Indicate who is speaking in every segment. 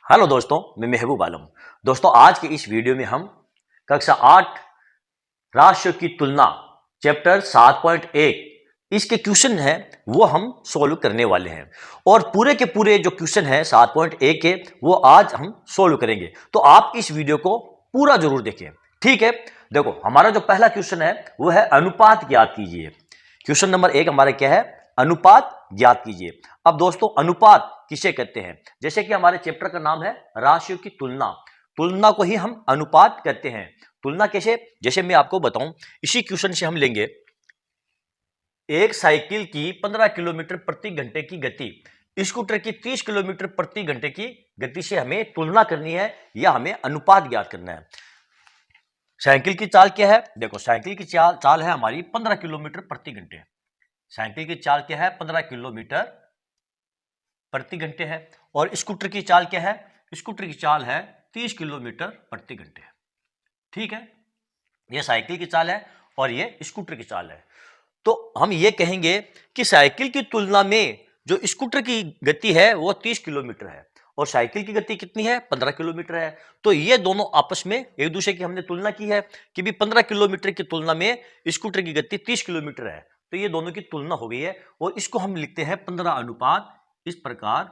Speaker 1: Hello दोस्तों, मैं महबूब आलम। दोस्तों, आज के इस वीडियो में हम कक्षा 8 राशियों की तुलना चैप्टर 7.1 इसके क्वेश्चन है वो हम सोल्व करने वाले हैं। और पूरे के पूरे जो क्वेश्चन है 7.1 के वो आज हम सोल्व करेंगे। तो आप इस वीडियो को पूरा जरूर देखें, ठीक है। देखो, हमारा जो पहला क्वेश्चन है वो है अनुपात ज्ञात कीजिए। क्वेश्चन नंबर 1 हमारा क्या है? अनुपात ज्ञात कीजिए। अब दोस्तों, अनुपात किसे कहते हैं? जैसे कि हमारे चैप्टर का नाम है राशियों की तुलना, तुलना को ही हम अनुपात कहते हैं। तुलना कैसे? जैसे मैं आपको बताऊं, इसी क्वेश्चन से हम लेंगे एक साइकिल की 15 किलोमीटर प्रति घंटे की गति स्कूटर की 30 किलोमीटर प्रति घंटे की गति से हमें तुलना करनी है या हमें अनुपात ज्ञात करना है। साइकिल की चाल क्या है? देखो, साइकिल की चाल है हमारी 15 किलोमीटर प्रति घंटे। साइकिल की चाल क्या है? 15 किलोमीटर प्रति घंटे है। और स्कूटर की चाल क्या है? स्कूटर की चाल है 30 किलोमीटर प्रति घंटे। ठीक है, यह साइकिल की चाल है और यह स्कूटर की चाल है। तो हम ये कहेंगे कि साइकिल की तुलना में जो स्कूटर की गति है वो 30 किलोमीटर है और साइकिल की गति कितनी है? 15 किलोमीटर है। तो ये दोनों आपस में एक दूसरे की हमने तुलना की है कि भी 15 किलोमीटर की तुलना में स्कूटर की गति 30 किलोमीटर है। तो ये दोनों की तुलना हो गई है और इसको हम लिखते हैं 15 अनुपात इस प्रकार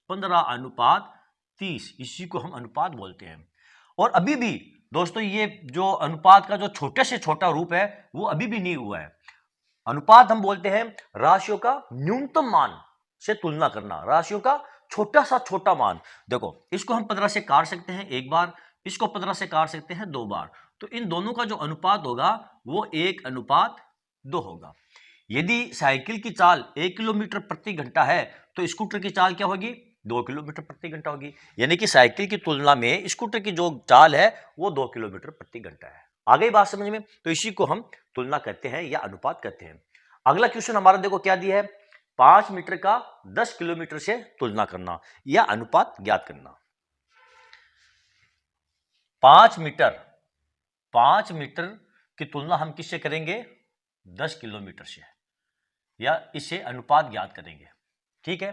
Speaker 1: 15 अनुपात 30, इसी को हम अनुपात बोलते हैं। और अभी भी दोस्तों, ये जो अनुपात का जो छोटे से छोटा रूप है वो अभी भी नहीं हुआ है। अनुपात हम बोलते हैं राशियों का न्यूनतम मान से तुलना करना, राशियों का छोटा सा छोटा मान। देखो, इसको हम 15 से काट सकते हैं एक बार, इसको 15 से काट सकते हैं दो बार। तो इन दोनों का जो अनुपात होगा वो 1:2 होगा। यदि साइकिल की चाल 1 किलोमीटर प्रति घंटा है तो स्कूटर की चाल क्या होगी? 2 किलोमीटर प्रति घंटा होगी। यानी कि साइकिल की तुलना में स्कूटर की जो चाल है वो 2 किलोमीटर प्रति घंटा है। आ गई बात समझ में? तो इसी को हम तुलना कहते हैं या अनुपात कहते हैं। अगला क्वेश्चन हमारा देखो क्या दिया है? 5 मीटर का 10 किलोमीटर से तुलना करना या अनुपात ज्ञात करना। 5 मीटर की तुलना हम किससे करेंगे? 10 किलोमीटर से, या इससे अनुपात ज्ञात करेंगे। ठीक है,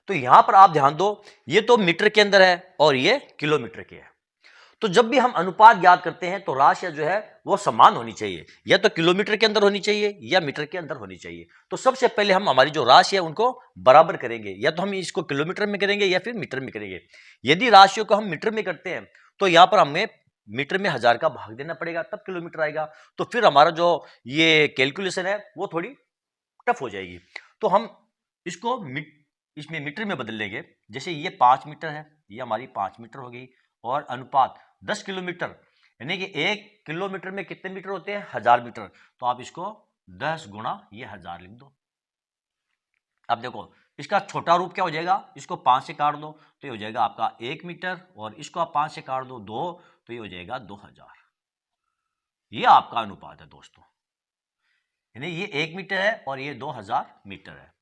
Speaker 1: तो यहां पर आप ध्यान दो, ये तो मीटर के अंदर है और ये किलोमीटर के है। तो जब भी हम अनुपात ज्ञात करते हैं तो राशियां जो है वो समान होनी चाहिए, या तो किलोमीटर के अंदर होनी चाहिए या मीटर के अंदर होनी चाहिए। तो सबसे पहले हम हमारी जो राशि है उनको बराबर करेंगे, या तो हम इसको किलोमीटर में करेंगे या फिर मीटर में करेंगे। यदि राशियों को हम मीटर में करते हैं तो यहां पर हमें मीटर में 1000 का भाग देना पड़ेगा, तब किलोमीटर आएगा। तो फिर हमारा जो ये कैलकुलेशन है वो थोड़ी टफ हो जाएगी। तो हम इसको इसमें मीटर में बदल लेंगे। जैसे ये 5 मीटर है, ये हमारी 5 मीटर हो गई, और अनुपात 10 किलोमीटर, यानी कि 1 किलोमीटर में कितने मीटर होते हैं? 1000 मीटर। तो आप इसको 10 गुणा ये 1000 लिख दो। अब देखो, इसका छोटा रूप क्या हो जाएगा? इसको 5 से काट दो तो ये हो जाएगा आपका 1 मीटर, और इसको आप 5 से काट दो 2, तो ये हो जाएगा 2000। ये आपका अनुपात है दोस्तों, यानी ये 1 मीटर है और ये 2000 मीटर है,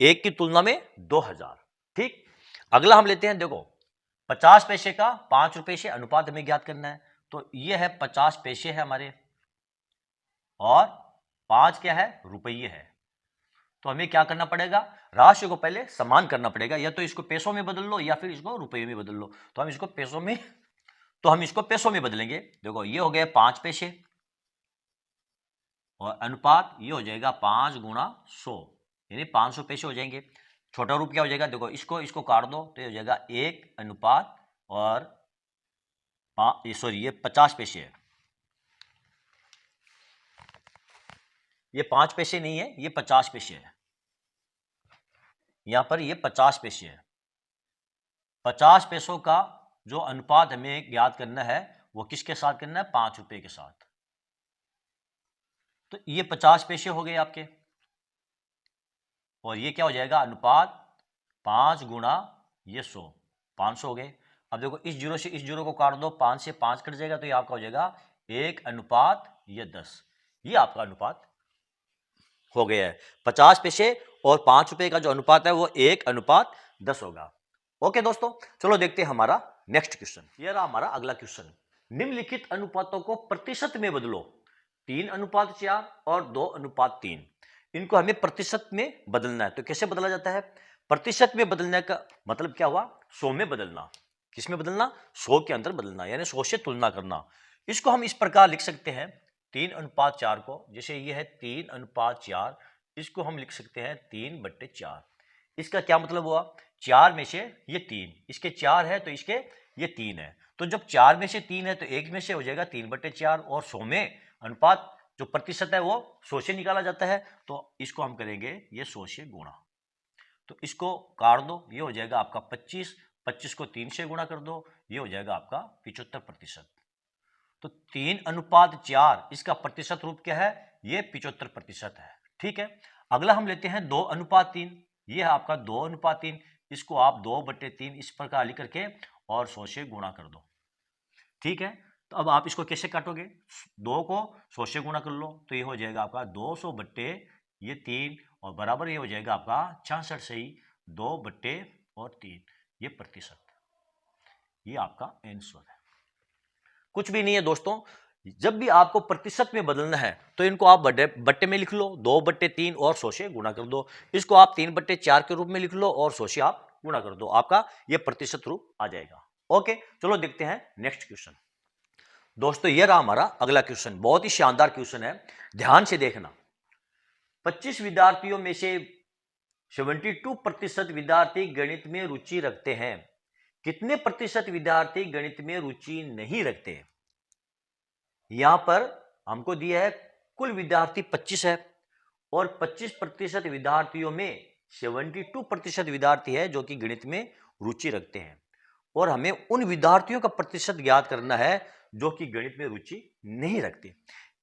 Speaker 1: 1 की तुलना में 2000। ठीक, अगला हम लेते हैं, देखो 50 पैसे का 5 रुपए से अनुपात हमें ज्ञात करना है। तो ये है 50 पैसे है हमारे, और 5 क्या है? रुपये है। तो हमें क्या करना पड़ेगा? राशि को पहले समान करना पड़ेगा, या तो इसको पैसों में बदल लो या फिर इसको रुपये में बदल लो। तो हम इसको पैसों में बदलेंगे। देखो, ये हो गया 5 पैसे, और अनुपात ये हो जाएगा 5 गुणा 100, यानी 500 पैसे हो जाएंगे। छोटा रूप क्या हो जाएगा? देखो, इसको काट दो तो ये हो जाएगा 1:, और सॉरी ये 50 पैसे है, ये 5 पैसे नहीं है, ये 50 पैसे है। यहां पर ये 50 पैसे है। 50 पैसों का जो अनुपात हमें ज्ञात करना है वो किसके साथ करना है? 5 रुपए के साथ। तो ये 50 पैसे हो गए आपके, और ये क्या हो जाएगा? अनुपात 5 गुणा ये 100, 500 हो गए। अब देखो, इस जीरो से इस जीरो को काट दो, 5 से 5 कट जाएगा, तो ये आपका हो जाएगा 1:10। ये आपका अनुपात हो गया है। 50 पैसे और 5 रुपए का जो अनुपात है वो 1:10 होगा। ओके दोस्तों, चलो देखते हैं हमारा नेक्स्ट क्वेश्चन। ये रहा हमारा अगला क्वेश्चन। निम्नलिखित अनुपातों को प्रतिशत में बदलो। 3:4 और 2:3, इनको हमें प्रतिशत में बदलना है। तो कैसे बदला जाता है? प्रतिशत में बदलने का मतलब क्या हुआ? 100 में बदलना। किसमें बदलना, 100 के अंदर बदलना, यानी 100 से तुलना करना। इसको हम इस प्रकार लिख सकते हैं 3:4 को, जैसे ये है 3:4, इसको हम लिख सकते हैं 3/4। इसका क्या मतलब हुआ, 4 में से ये 3, इसके 4 है तो इसके ये 3 है, तो जब 4 में से 3 है तो 1 में से हो जाएगा 3/4, और 100 में अनुपात जो प्रतिशत है वो 100 से निकाला जाता है, तो इसको हम करेंगे ये 100 से गुणा, तो इसको काट दो, ये हो जाएगा आपका 25, 25 को 3 से गुणा कर दो, ये हो जाएगा आपका 75%। तो 3:4 इसका प्रतिशत रूप क्या है, ये 75% है। ठीक है, अगला हम लेते हैं 2:3, ये है आपका 2:3, इसको आप 2/3 इस प्रकार लिख करके और 100 से गुणा कर दो। ठीक है, तो अब आप इसको कैसे काटोगे, 2 को 100 से गुणा कर लो, तो ये हो जाएगा आपका 200/3, और बराबर ये हो जाएगा आपका 66 से ही 2/3, ये प्रतिशत, ये आपका आंसर है। कुछ भी नहीं है दोस्तों, जब भी आपको प्रतिशत में बदलना है तो इनको आप बट्टे में लिख लो, 2/3 और 100 से गुणा कर दो, इसको आप 3/4 के रूप में लिख लो और 100 से आप गुणा कर दो, आपका ये प्रतिशत रूप आ जाएगा। ओके, चलो देखते हैं नेक्स्ट क्वेश्चन। दोस्तों ये रहा हमारा अगला क्वेश्चन, बहुत ही शानदार क्वेश्चन है, ध्यान से देखना। 25 विद्यार्थियों में से 72% विद्यार्थी गणित में रुचि रखते हैं, कितने प्रतिशत विद्यार्थी गणित में रुचि नहीं रखते। यहां पर हमको दिया है कुल विद्यार्थी 25 है, और 25% विद्यार्थियों में 72% विद्यार्थी है जो कि गणित में रुचि रखते हैं, और हमें उन विद्यार्थियों का प्रतिशत ज्ञात करना है जो कि गणित में रुचि नहीं रखते।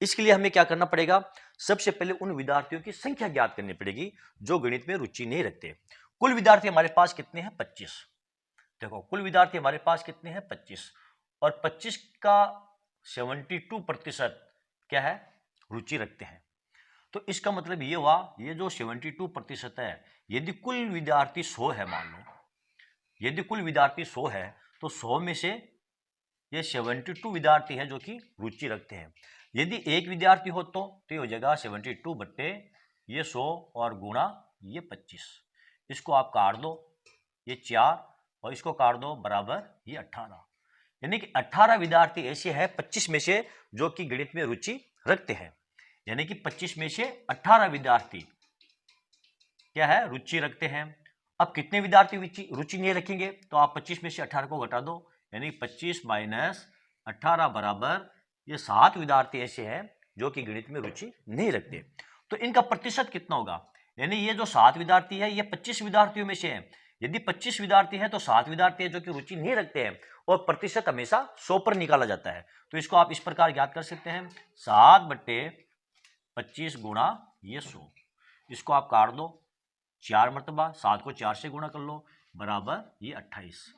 Speaker 1: इसके लिए हमें क्या करना पड़ेगा, सबसे पहले उन विद्यार्थियों की संख्या ज्ञात करनी पड़ेगी जो गणित में रुचि नहीं रखते। कुल विद्यार्थी हमारे पास कितने हैं, 25। देखो कुल विद्यार्थी हमारे पास कितने हैं, 25, और 25 का 72% क्या है, रुचि रखते हैं। तो इसका मतलब ये हुआ, ये जो 72% है, यदि कुल विद्यार्थी 100 है, मान लो यदि कुल विद्यार्थी 100 है तो 100 में से ये 72 विद्यार्थी हैं जो कि रुचि रखते हैं। यदि एक विद्यार्थी हो तो ये हो जाएगा 72 बट्टे ये 100 और गुणा ये 25, इसको आप काट दो, ये 4 और इसको काट दो, बराबर ये 18, यानी कि 18 विद्यार्थी ऐसे हैं 25 में से जो कि गणित में रुचि रखते हैं, यानी कि 25 में से 18 विद्यार्थी क्या है, रुचि रखते हैं। अब कितने विद्यार्थी रुचि नहीं रखेंगे, तो आप 25 में से 18 को घटा दो, यानी 25 माइनस 18 बराबर ये 7 विद्यार्थी ऐसे हैं जो कि गणित में रुचि नहीं रखते। तो इनका प्रतिशत कितना होगा, यानी ये जो 7 विद्यार्थी है ये 25 विद्यार्थियों में से है। यदि 25 विद्यार्थी हैं तो 7 विद्यार्थी हैं जो कि रुचि नहीं रखते हैं, और प्रतिशत हमेशा 100 पर निकाला जाता है। तो इसको आप इस प्रकार ज्ञात कर सकते हैं, 7/25 गुणा ये 100, इसको आप काट दो, 4 मरतबा 7 को 4 से गुणा कर लो, बराबर ये 28।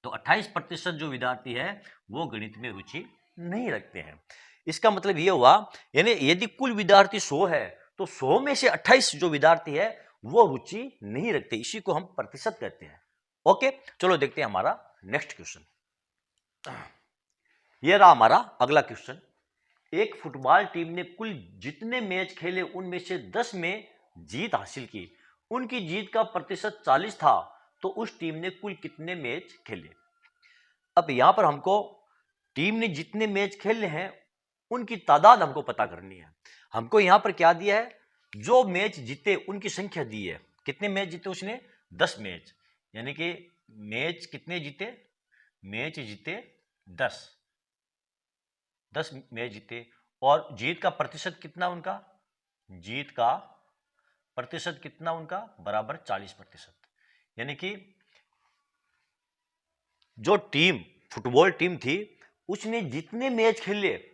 Speaker 1: तो 28% जो विद्यार्थी है वो गणित में रुचि नहीं रखते हैं। इसका मतलब ये हुआ, यानी यदि कुल विद्यार्थी 100 है तो 100 में से 28 जो विद्यार्थी है वो रुचि नहीं रखते, इसी को हम प्रतिशत कहते हैं। ओके, चलो देखते हैं हमारा नेक्स्ट क्वेश्चन। ये रहा हमारा अगला क्वेश्चन। एक फुटबॉल टीम ने कुल जितने मैच खेले उनमें से 10 में जीत हासिल की, उनकी जीत का प्रतिशत 40 था, तो उस टीम ने कुल कितने मैच खेले। अब यहां पर हमको टीम ने जितने मैच खेले हैं उनकी तादाद हमको पता करनी है। हमको यहां पर क्या दिया है, जो मैच जीते उनकी संख्या दी है। कितने मैच जीते उसने, 10 मैच, यानी कि मैच कितने जीते, मैच जीते 10 मैच जीते, और जीत का प्रतिशत कितना उनका, जीत का प्रतिशत कितना उनका, बराबर 40%। यानी कि जो टीम फुटबॉल टीम थी उसने जितने मैच खेले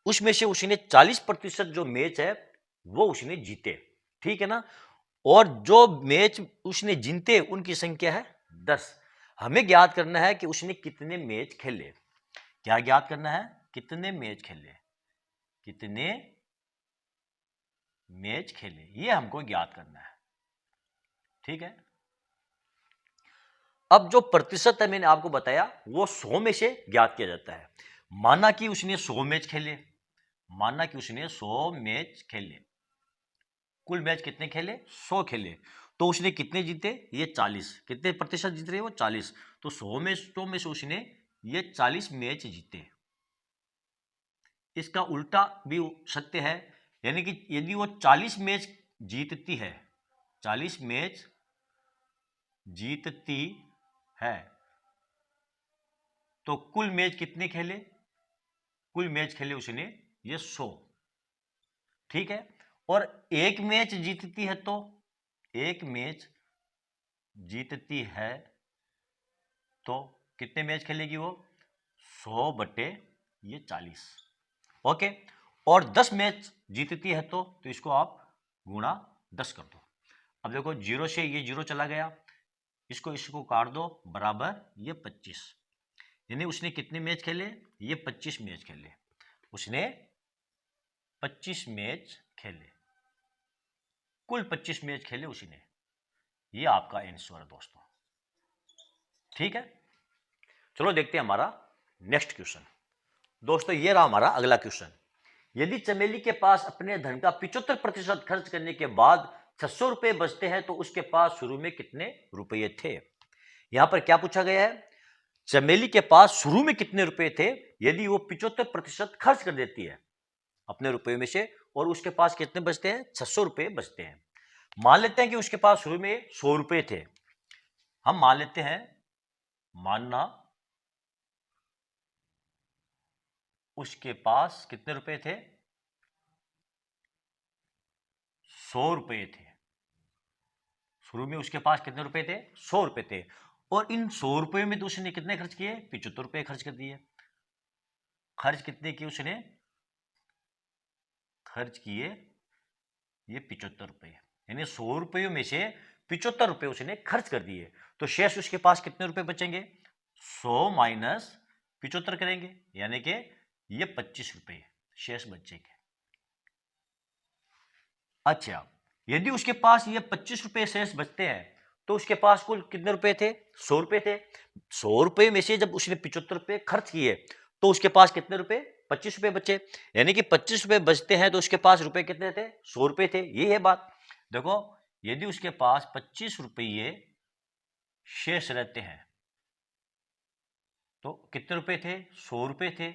Speaker 1: उसमें से उसने 40% जो मैच है वो उसने जीते, ठीक है ना। और जो मैच उसने जीते उनकी संख्या है 10। हमें ज्ञात करना है कि उसने कितने मैच खेले। क्या ज्ञात करना है, कितने मैच खेले, कितने मैच खेले, ये हमको ज्ञात करना है, ठीक है। अब जो प्रतिशत है मैंने आपको बताया वो 100 में से ज्ञात किया जाता है। माना कि उसने 100 मैच खेले, माना कि उसने 100 मैच खेले, कुल मैच कितने खेले, 100 खेले, तो उसने कितने जीते, ये 40, कितने प्रतिशत जीत रहे हैं वो 40, तो 100 मैचों में से उसने ये 40 मैच जीते। इसका उल्टा भी सत्य है, यानी कि यदि वो 40 मैच जीतती है, 40 मैच जीतती है, तो कुल मैच कितने खेले? कुल मैच खेले उसने ये 100, ठीक है। और एक मैच जीतती है, तो एक मैच जीतती है तो कितने मैच खेलेगी वो? 100 बटे ये 40, ओके। और 10 मैच जीतती है तो इसको आप गुणा 10 कर दो। अब देखो 0 से ये 0 चला गया, इसको काट दो, बराबर ये 25। यानी उसने कितने मैच खेले? ये 25 मैच खेले, उसने 25 मैच खेले, कुल 25 मैच खेले उसने। ये आपका आंसर है दोस्तों, ठीक है। चलो देखते हैं हमारा नेक्स्ट क्वेश्चन। दोस्तों ये रहा हमारा अगला क्वेश्चन। यदि चमेली के पास अपने धन का 75% खर्च करने के बाद 600 रुपए बचते हैं तो उसके पास शुरू में कितने रुपये थे? यहां पर क्या पूछा गया है? चमेली के पास शुरू में कितने रुपए थे यदि वो 75% खर्च कर देती है अपने रुपए में से, और उसके पास कितने बचते हैं? 600 रुपए बचते हैं। मान लेते हैं कि उसके पास शुरू में 100 रुपए थे। हम मान लेते हैं, मानना उसके पास कितने रुपए थे? 100 रुपए थे। शुरू में उसके पास कितने रुपए थे? 100 रुपए थे। और इन 100 रुपए में तो उसने कितने खर्च किए? 75 रुपए खर्च कर दिए। खर्च कितने किए उसने? खर्च किए ये 75 रुपए, यानी 100 रुपयों में से 75 रुपए उसने खर्च कर दिए। तो शेष उसके पास कितने रुपए बचेंगे? 100 माइनस 75 करेंगे, यानी कि ये 25 रुपए शेष बचेंगे। अच्छा, यदि उसके पास ये 25 रुपए शेष बचते हैं तो उसके पास कुल कितने रुपए थे? 100 रुपए थे। 100 रुपए में से जब उसने 75 रुपए खर्च किए तो उसके पास कितने रुपए? 25 रुपए बचे, यानी कि 25 रुपए बचते हैं तो उसके पास रुपए कितने थे? 100 रुपए थे। ये है बात। देखो, यदि उसके पास 25 रुपये शेष रहते हैं तो कितने रुपए थे? 100 रुपए थे।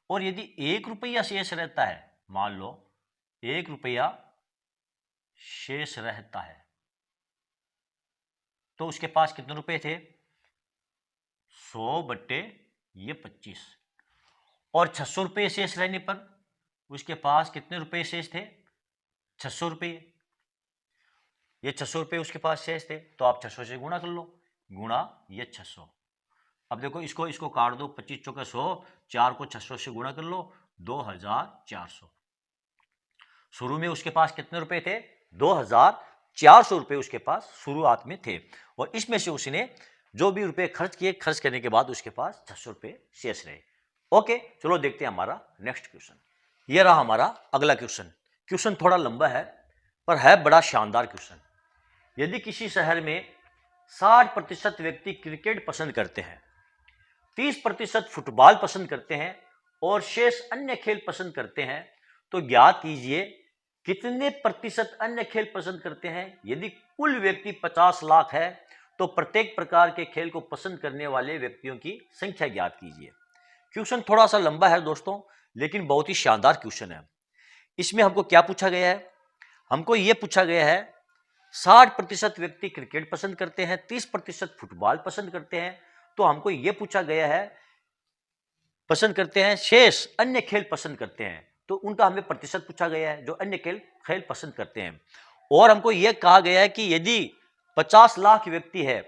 Speaker 1: और यदि 1 रुपया शेष रहता है, मान लो 1 रुपया शेष रहता है, तो उसके पास कितने रुपए थे? 100 बट्टे ये 25। और 600 रुपये शेष रहने पर उसके पास कितने रुपए शेष थे? 600 रुपये। ये 600 रुपये उसके पास शेष थे, तो आप 600 से गुणा कर लो, गुणा ये 600। अब देखो इसको काट दो, 25 चौके 100, 4 को 600 से गुणा कर लो, 2400। शुरू में उसके पास कितने रुपए थे? 2400 रुपए उसके पास शुरुआत में थे। और इसमें से उसने जो भी रुपए खर्च किए, खर्च करने के बाद उसके पास 600 रुपए शेष रहे। ओके, चलो देखते हैं हमारा नेक्स्ट क्वेश्चन। यह रहा हमारा अगला क्वेश्चन। क्वेश्चन थोड़ा लंबा है पर है बड़ा शानदार क्वेश्चन। यदि किसी शहर में 60% व्यक्ति क्रिकेट पसंद करते हैं, 30% फुटबॉल पसंद करते हैं और शेष अन्य खेल पसंद करते हैं, तो ज्ञात कीजिए कितने प्रतिशत अन्य खेल पसंद करते हैं। यदि कुल व्यक्ति 50 लाख है तो प्रत्येक प्रकार के खेल को पसंद करने वाले व्यक्तियों की संख्या ज्ञात कीजिए। क्वेश्चन थोड़ा सा लंबा है दोस्तों, लेकिन बहुत ही शानदार क्वेश्चन है। इसमें हमको क्या पूछा गया है? हमको यह पूछा गया है 60% व्यक्ति क्रिकेट पसंद करते हैं, 30% फुटबॉल पसंद करते हैं, तो हमको यह पूछा गया है पसंद करते हैं, शेष अन्य खेल पसंद करते हैं, तो उनका हमें प्रतिशत पूछा गया है जो अन्य खेल पसंद करते हैं। और हमको यह कहा गया है कि यदि 50 लाख व्यक्ति है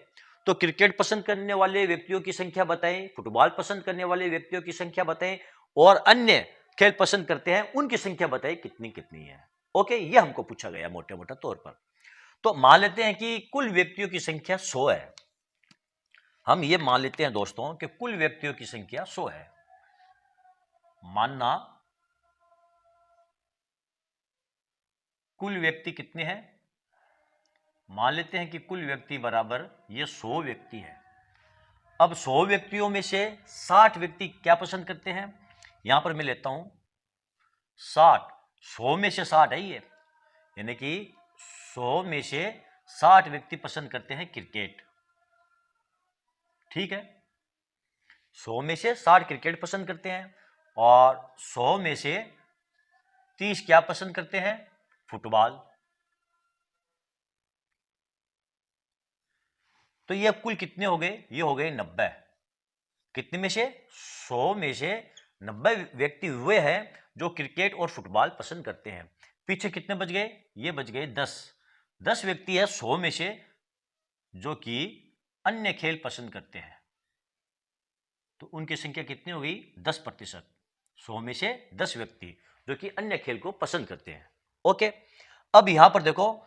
Speaker 1: तो क्रिकेट पसंद करने वाले व्यक्तियों की संख्या बताएं, फुटबॉल पसंद करने वाले व्यक्तियों की संख्या बताएं, और अन्य खेल पसंद करते हैं उनकी संख्या बताएं कितनी कितनी है। ओके, ये हमको पूछा गया मोटे मोटा तौर पर। तो मान लेते हैं कि कुल व्यक्तियों की संख्या 100 है। हम ये मान लेते हैं दोस्तों कि कुल व्यक्तियों की संख्या 100 है। मानना कुल व्यक्ति कितने हैं? मान लेते हैं कि कुल व्यक्ति बराबर ये 100 व्यक्ति है। अब 100 व्यक्तियों में से 60 व्यक्ति क्या पसंद करते हैं? यहां पर मैं लेता हूं 60, 100 में से 60 है ये, यानी कि 100 में से 60 व्यक्ति पसंद करते हैं क्रिकेट। ठीक है, 100 में से 60 क्रिकेट पसंद करते हैं और 100 में से 30 क्या पसंद करते हैं, फुटबॉल। तो ये अब कुल कितने हो गए, ये हो गए 90। कितने में से, 100 में से 90 व्यक्ति हुए हैं जो क्रिकेट और फुटबॉल पसंद करते हैं। पीछे कितने बच गए, ये बच गए 10 व्यक्ति है 100 में से जो कि अन्य खेल पसंद करते हैं। तो उनकी संख्या कितनी होगी, 10%। 100 में से 10 व्यक्ति जो कि अन्य खेल को पसंद करते हैं। ओके, अब यहां पर देखो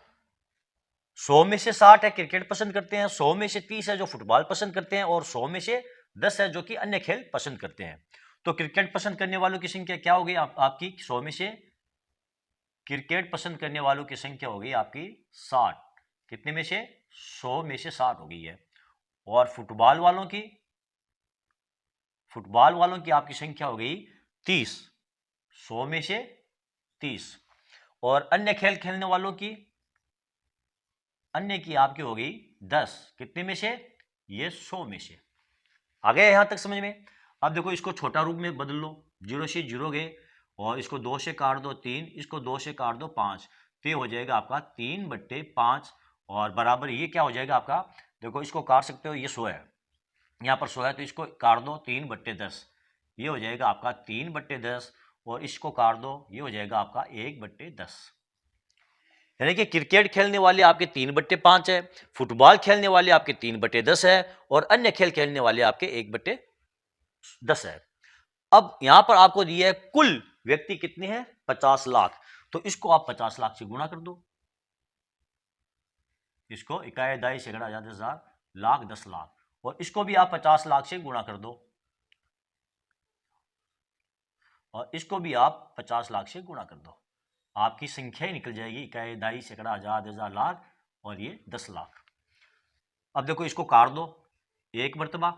Speaker 1: 100 में से 60 है क्रिकेट पसंद करते हैं, 100 में से 30 है जो फुटबॉल पसंद करते हैं और 100 में से 10 है जो कि अन्य खेल पसंद करते हैं। तो क्रिकेट पसंद करने वालों की संख्या क्या होगी आपकी, 100 में से क्रिकेट पसंद करने वालों की संख्या होगी आपकी 60। कितने में से, 100 में से 60 हो गई है। और फुटबॉल वालों की आपकी संख्या हो गई 30, 100 में से 30। और अन्य खेल खेलने वालों की, अन्य की आपकी हो गई 10। कितने में से, ये 100 में से। आ गया यहां तक समझ में। अब देखो इसको छोटा रूप में बदल लो, 0 से 0 गए और इसको 2 से काट दो 3, इसको 2 से काट दो 5, तो ये हो जाएगा आपका 3/5 और बराबर ये क्या हो जाएगा आपका, देखो इसको काट सकते हो, ये 100 है, यहाँ पर 100 है तो इसको काट दो 3/10, ये हो जाएगा आपका 3/10 और इसको काट दो, ये हो जाएगा आपका 1/10। यानी कि क्रिकेट खेलने वाले आपके 3/5 है, फुटबॉल खेलने वाले आपके 3/10 है और अन्य खेल खेलने वाले आपके 1/10 है। अब यहां पर आपको दिया है कुल व्यक्ति कितने हैं, 50 लाख। तो इसको आप 50 लाख से गुणा कर दो, इसको इकाई दाई सैकड़ा हजार 10,000 लाख 10 लाख, और इसको भी आप 50 लाख से गुणा कर दो और इसको भी आप 50 लाख से गुणा कर दो, आपकी संख्या ही निकल जाएगी, इकाई दाई सैकड़ा हजार 10,000 लाख और ये 10 लाख। अब देखो इसको काट दो एक मरतबा,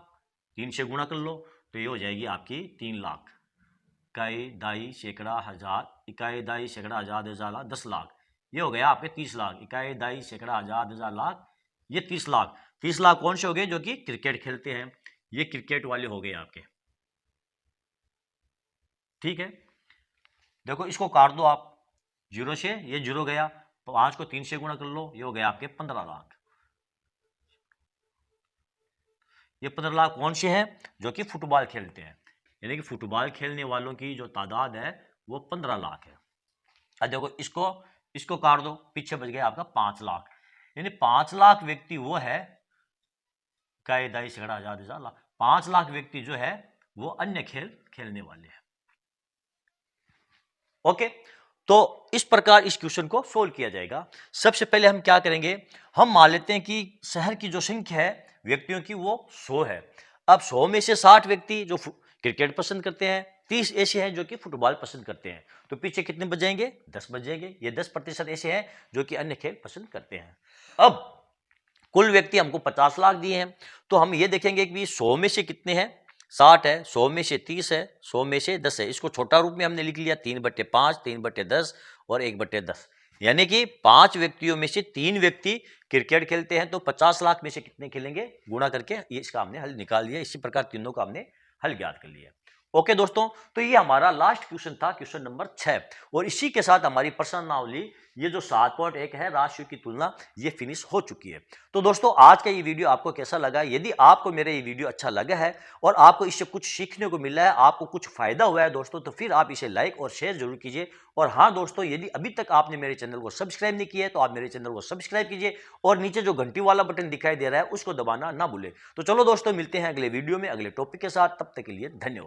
Speaker 1: 3 से गुणा कर लो तो ये हो जाएगी आपकी 3 लाख। इकाई दाई सैकड़ा हजार, इकाई दाई सैकड़ा हजार 10,000 लाख 10 लाख, ये हो गया आपके 30 लाख। इकाई दाई सैकड़ा हजार 10,000 लाख, ये 30 लाख। 30 लाख कौन से हो गए, जो कि क्रिकेट खेलते हैं, ये क्रिकेट वाले हो गए आपके। ठीक है, देखो इसको काट दो आप, 0 से ये 0 गया, 5 को 3 से गुणा कर लो, ये हो गया आपके 15 लाख। ये 15 लाख कौन से हैं, जो कि फुटबॉल खेलते हैं, यानी कि फुटबॉल खेलने वालों की जो तादाद है वो 15 लाख है। अब देखो इसको काट दो, पीछे बच गया आपका 5 लाख, यानी 5 लाख व्यक्ति वो है, कायदाई सैकड़ा हजार 10,000 लाख, 5 लाख व्यक्ति जो है वो अन्य खेल खेलने वाले हैं। ओके, तो इस प्रकार इस क्वेश्चन को सोल्व किया जाएगा। सबसे पहले हम क्या करेंगे, हम मान लेते हैं कि शहर की जो संख्या है व्यक्तियों की वो 100 है। अब 100 में से 60 व्यक्ति जो क्रिकेट पसंद करते हैं, 30 ऐसे हैं जो कि फुटबॉल पसंद करते हैं, तो पीछे कितने बच जाएंगे, 10 बच जाएंगे। ये 10% ऐसे हैं जो कि अन्य खेल पसंद करते हैं। अब कुल व्यक्ति हमको 50 लाख दिए हैं, तो हम ये देखेंगे कि 100 में से कितने हैं, 60 है, 100 में से 30 है, 100 में से 10 है। इसको छोटा रूप में हमने लिख लिया 3/5, 3/10 और 1/10, यानी कि 5 व्यक्तियों में से 3 व्यक्ति क्रिकेट खेलते हैं, तो 50 लाख में से कितने खेलेंगे, गुणा करके ये इसका हमने हल निकाल लिया। इसी प्रकार तीनों का हमने हल ज्ञात कर लिया। ओके दोस्तों, तो ये हमारा लास्ट क्वेश्चन था, क्वेश्चन नंबर 6, और इसी के साथ हमारी प्रश्नावली ये जो 7.1 है राशियों की तुलना, ये फिनिश हो चुकी है। तो दोस्तों आज का ये वीडियो आपको कैसा लगा, यदि आपको मेरा ये वीडियो अच्छा लगा है और आपको इससे कुछ सीखने को मिला है, आपको कुछ फायदा हुआ है दोस्तों, तो फिर आप इसे लाइक और शेयर जरूर कीजिए। और हाँ दोस्तों, यदि अभी तक आपने मेरे चैनल को सब्सक्राइब नहीं किया है तो आप मेरे चैनल को सब्सक्राइब कीजिए और नीचे जो घंटी वाला बटन दिखाई दे रहा है उसको दबाना ना भूलें। तो चलो दोस्तों, मिलते हैं अगले वीडियो में अगले टॉपिक के साथ, तब तक के लिए धन्यवाद।